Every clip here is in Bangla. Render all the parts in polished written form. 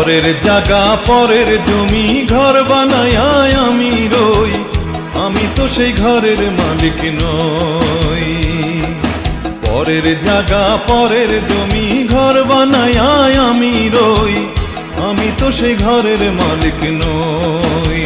পরের জায়গা পরের জমি ঘর বানায় আমি রই, আমি তো সেই ঘরের মালিক নই। পরের জায়গা পরের জমি ঘর বানায় আমি রই, আমি তো সেই ঘরের মালিক নই।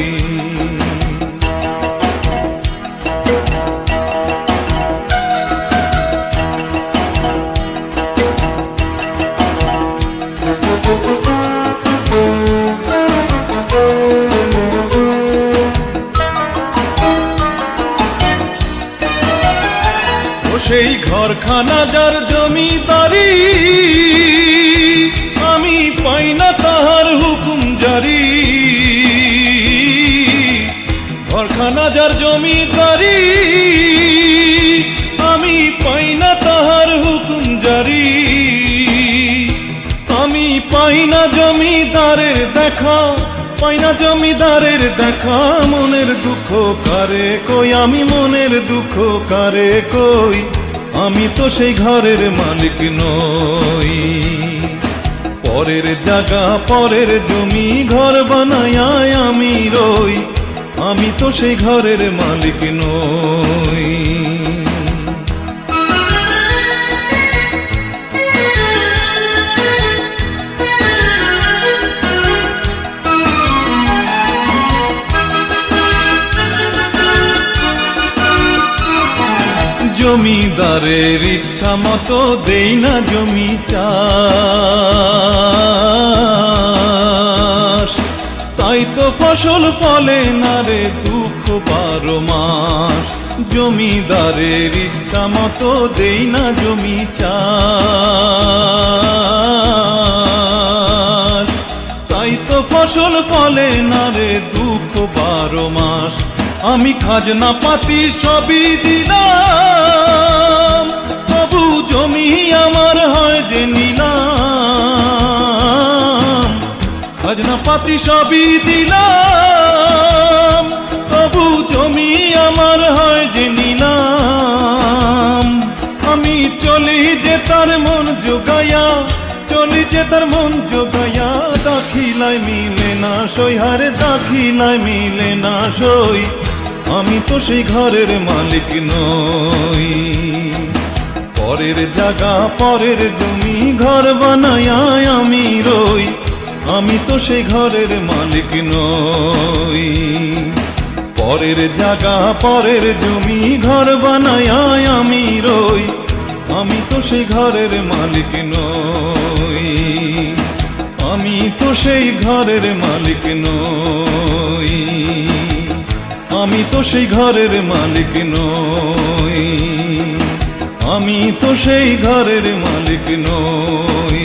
সেই ঘরখানা যার জমিদারি, আমি পাই না তাহার হুকুম জারি। ঘরখানা যার জমিদারি, আমি পাই না তাহার হুকুম জারি। আমি পাই না জমিদারের দেখা, পাই না জমিদারের দেখা। মনের দুঃখ কারে কই, আমি মনের দুঃখ কারে কই, আমি তো সেই ঘরের মালিক নই। পরের জায়গা পরের জমি ঘর বানায় আমি রই, আমি তো সেই ঘরের মালিক নই। জমিদারের ইচ্ছা মতো দেই না জমি চাষ, তাই তো ফসল ফলে না রে দুঃখ 12 মাস। জমিদারের ইচ্ছা মতো দেই না জমি চাষ, তাই তো ফসল ফলে না রে দুঃখ 12 মাস। আমি খাজনা পাতি সবই দিলাম, তবু জমি আমার হয় যে নিলাম। খাজনা পাতি সবই দিলাম, তবু জমি আমার হয় যে নিলাম। আমি চলি যে তার মন জোগাইয়া, চলি যে তার মন জোগাইয়া। দাখিলায় মিলে না সই, হারে দাখিলায় মিলে না সই, আমি তো সেই ঘরের মালিক নই। পরের জায়গা পরের জমি ঘর বানায় আমি রই, আমি তো সেই ঘরের মালিক নই। পরের জায়গা পরের জমি ঘর বানায় আমি রই, আমি তো সেই ঘরের মালিক নই। আমি তো সেই ঘরের মালিক নই, আমি তো সেই ঘরের মালিক নই। আমি তো সেই ঘরের মালিক নই।